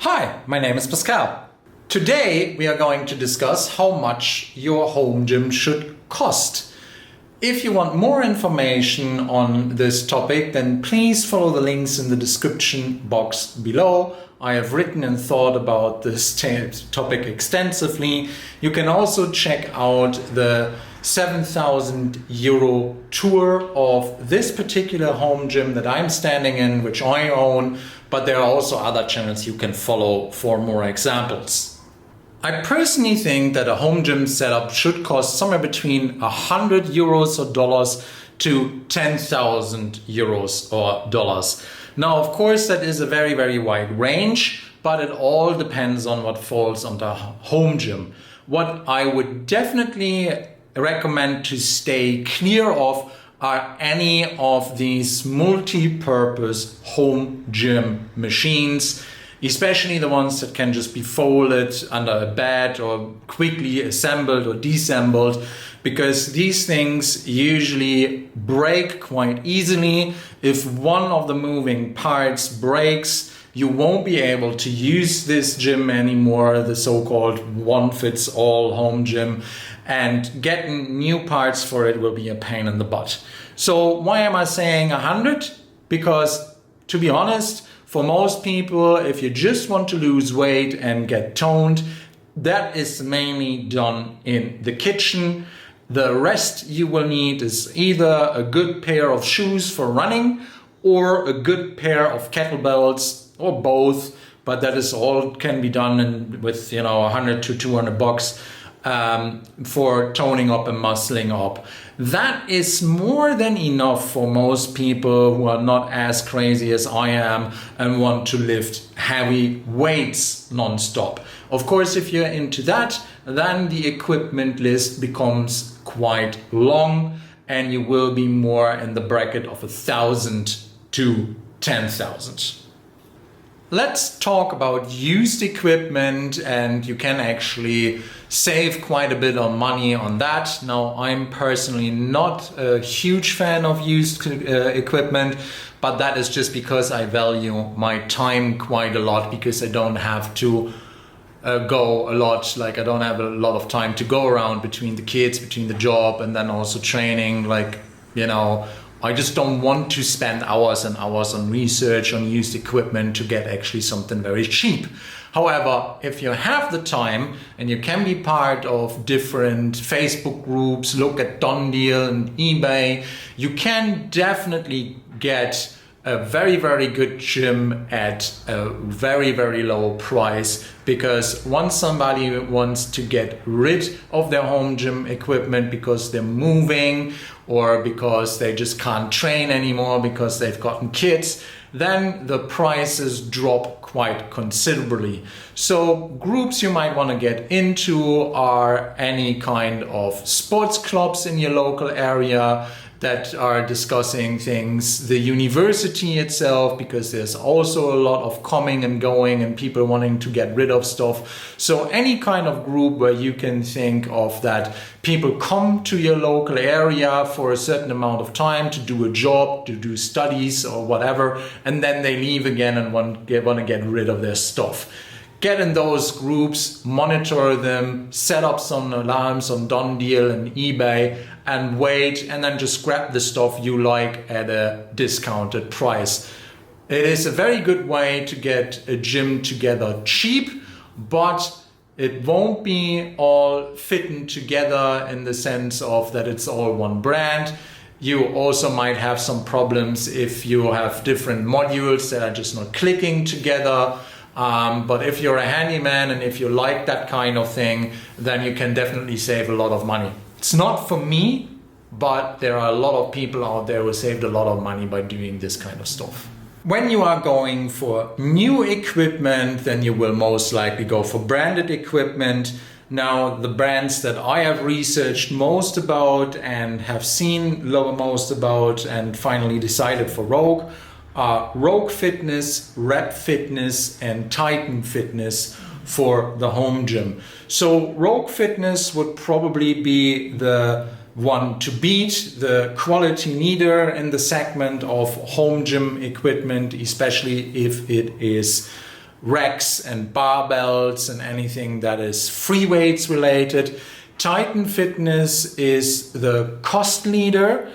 Hi, my name is Pascal. Today we are going to discuss how much your home gym should cost. If you want more information on this topic, then please follow the links in the description box below. I have written and thought about this topic extensively. You can also check out the 7,000 euro tour of this particular home gym that I'm standing in, which I own, but there are also other channels you can follow for more examples. I personally think that a home gym setup should cost somewhere between 100 euros or dollars to 10,000 euros or dollars. Now, of course, that is a very, very wide range, but it all depends on what falls under home gym. What I would definitely recommend to stay clear of are any of these multi-purpose home gym machines, especially the ones that can just be folded under a bed or quickly assembled or disassembled, because these things usually break quite easily. If one of the moving parts breaks, you won't be able to use this gym anymore, the so-called one-fits-all home gym, and getting new parts for it will be a pain in the butt. So why am I saying 100? Because, to be honest, for most people, if you just want to lose weight and get toned, that is mainly done in the kitchen. The rest you will need is either a good pair of shoes for running or a good pair of kettlebells, or both, but that is all can be done with 100 to 200 bucks for toning up and muscling up. That is more than enough for most people who are not as crazy as I am and want to lift heavy weights non-stop. Of course, if you're into that, then the equipment list becomes quite long and you will be more in the bracket of 1,000 to 10,000. Let's talk about used equipment, and you can actually save quite a bit of money on that. Now, I'm personally not a huge fan of used equipment, but that is just because I value my time quite a lot, because I don't have to go a lot, like I don't have a lot of time to go around between the kids, between the job, and then also training, I just don't want to spend hours and hours on research on used equipment to get actually something very cheap. However, if you have the time and you can be part of different Facebook groups, look at Done Deal and eBay, you can definitely get a very, very good gym at a very, very low price, because once somebody wants to get rid of their home gym equipment because they're moving or because they just can't train anymore because they've gotten kids, then the prices drop quite considerably. So groups you might want to get into are any kind of sports clubs in your local area that are discussing things, the university itself, because there's also a lot of coming and going and people wanting to get rid of stuff. So any kind of group where you can think of that people come to your local area for a certain amount of time to do a job, to do studies or whatever, and then they leave again and want to get rid of their stuff. Get in those groups, monitor them, set up some alarms on Done Deal and eBay, and wait, and then just grab the stuff you like at a discounted price. It is a very good way to get a gym together cheap, but it won't be all fitting together in the sense of that it's all one brand. You also might have some problems if you have different modules that are just not clicking together. But if you're a handyman and if you like that kind of thing, then you can definitely save a lot of money. It's not for me, but there are a lot of people out there who saved a lot of money by doing this kind of stuff. When you are going for new equipment, then you will most likely go for branded equipment. Now, the brands that I have researched most about and have seen most about and finally decided for Rogue are Rogue Fitness, Rep Fitness, and Titan Fitness for the home gym. So Rogue Fitness would probably be the one to beat, the quality leader in the segment of home gym equipment, especially if it is racks and barbells and anything that is free weights related. Titan Fitness is the cost leader.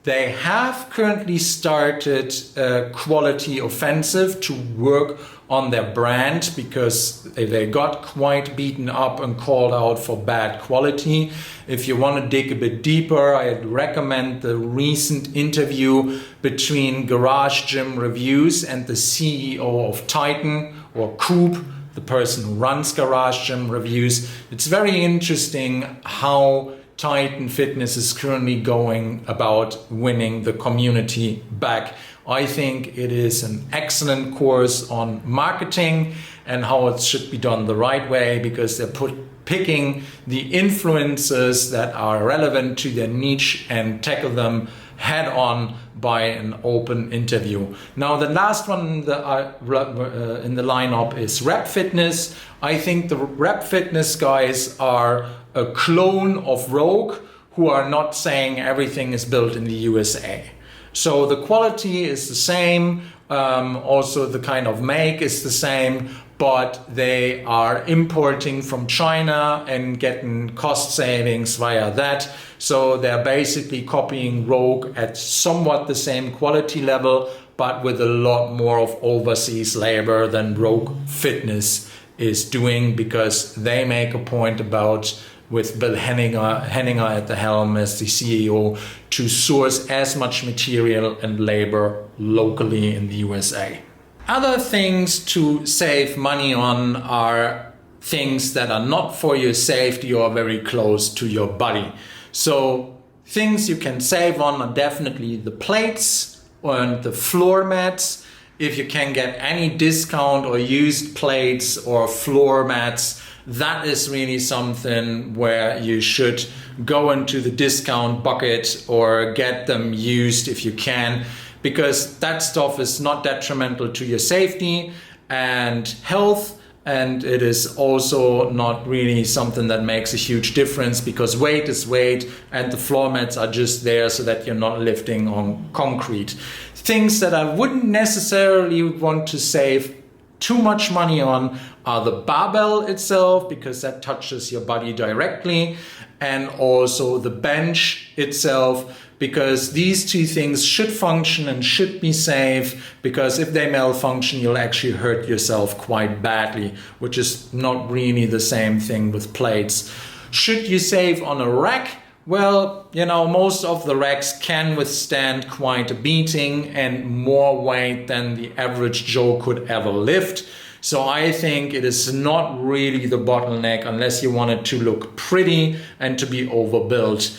They have currently started a quality offensive to work on their brand because they got quite beaten up and called out for bad quality. If you want to dig a bit deeper, I'd recommend the recent interview between Garage Gym Reviews and the CEO of Titan, or Coop, the person who runs Garage Gym Reviews. It's very interesting how Titan Fitness is currently going about winning the community back. I think it is an excellent course on marketing and how it should be done the right way, because they're picking the influencers that are relevant to their niche and tackle them head on by an open interview. Now, the last one in the lineup is Rep Fitness. I think the Rep Fitness guys are a clone of Rogue, who are not saying everything is built in the USA. So the quality is the same, also the kind of make is the same, but they are importing from China and getting cost savings via that. So they're basically copying Rogue at somewhat the same quality level, but with a lot more of overseas labor than Rogue Fitness is doing, because they make a point about, with Bill Henninger at the helm as the CEO, to source as much material and labor locally in the USA. Other things to save money on are things that are not for your safety or very close to your body. So things you can save on are definitely the plates and the floor mats. If you can get any discount or used plates or floor mats, that is really something where you should go into the discount bucket or get them used if you can, because that stuff is not detrimental to your safety and health, and it is also not really something that makes a huge difference, because weight is weight and the floor mats are just there so that you're not lifting on concrete. Things that I wouldn't necessarily want to save too much money on are the barbell itself, because that touches your body directly, and also the bench itself, because these two things should function and should be safe, because if they malfunction, you'll actually hurt yourself quite badly, which is not really the same thing with plates. Should you save on a rack? Well, you know, most of the racks can withstand quite a beating and more weight than the average Joe could ever lift. So I think it is not really the bottleneck unless you want it to look pretty and to be overbuilt.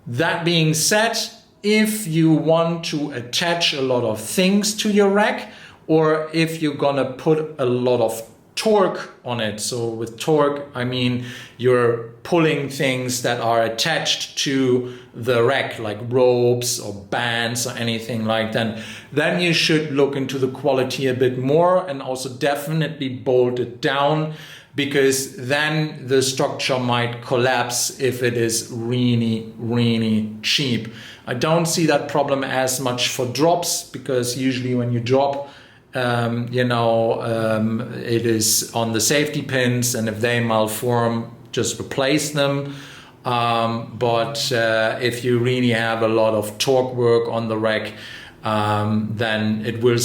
That being said, if you want to attach a lot of things to your rack, or if you're gonna put a lot of torque on it. So with torque, I mean you're pulling things that are attached to the rack, like ropes or bands or anything like that. Then you should look into the quality a bit more, and also definitely bolt it down, because then the structure might collapse if it is really, really cheap. I don't see that problem as much for drops, because usually when you drop, it is on the safety pins, and if they malform, just replace them. But if you really have a lot of torque work on the rack, then it will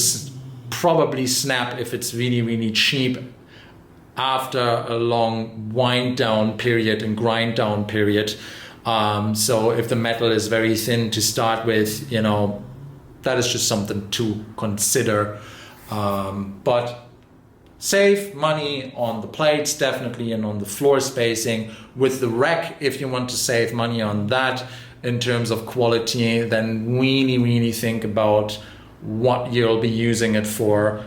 probably snap if it's really, really cheap after a long wind down period and grind down period. So if the metal is very thin to start with, that is just something to consider. But save money on the plates definitely, and on the floor spacing. With the rack, if you want to save money on that in terms of quality, then really, really think about what you'll be using it for.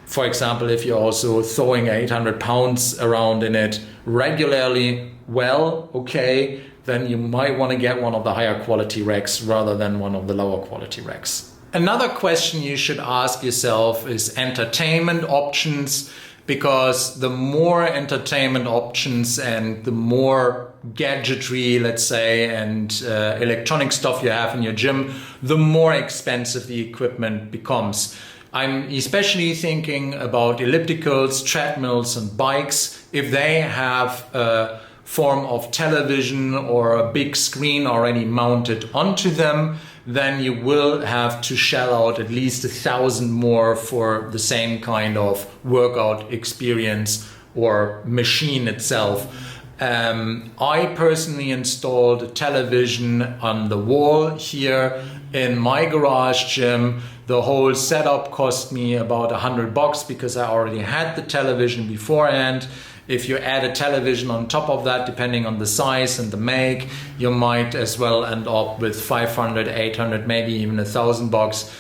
For example, if you're also throwing 800 pounds around in it regularly, well, okay, then you might want to get one of the higher quality racks rather than one of the lower quality racks. Another question you should ask yourself is entertainment options, because the more entertainment options and the more gadgetry, let's say, and electronic stuff you have in your gym, the more expensive the equipment becomes. I'm especially thinking about ellipticals, treadmills and bikes. If they have a form of television or a big screen already mounted onto them, then you will have to shell out at least 1,000 more for the same kind of workout experience or machine itself. I personally installed a television on the wall here in my garage gym. The whole setup cost me about $100 because I already had the television beforehand. If you add a television on top of that, depending on the size and the make, you might as well end up with 500, 800, maybe even $1,000.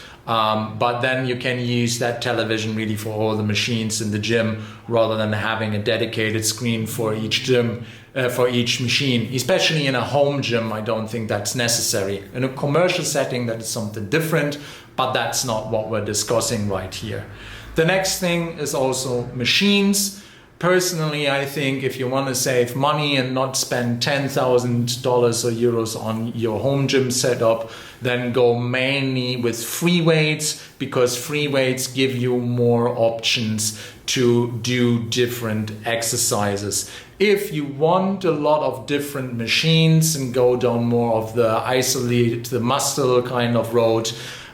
But then you can use that television really for all the machines in the gym rather than having a dedicated screen for each gym, for each machine. Especially in a home gym, I don't think that's necessary. In a commercial setting, that is something different, but that's not what we're discussing right here. The next thing is also machines. Personally, I think if you want to save money and not spend $10,000 or euros on your home gym setup, then go mainly with free weights, because free weights give you more options to do different exercises. If you want a lot of different machines and go down more of the isolate the muscle kind of road,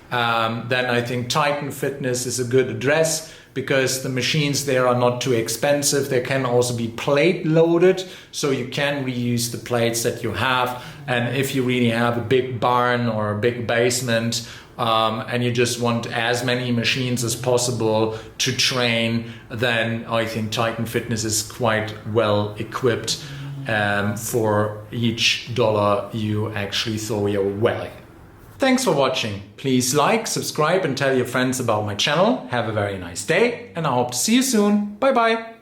then I think Titan Fitness is a good address, because the machines there are not too expensive. They can also be plate loaded, so you can reuse the plates that you have. And if you really have a big barn or a big basement, and you just want as many machines as possible to train, then I think Titan Fitness is quite well equipped for each dollar you actually throw your way. Thanks for watching. Please like, subscribe and tell your friends about my channel. Have a very nice day and I hope to see you soon. Bye bye.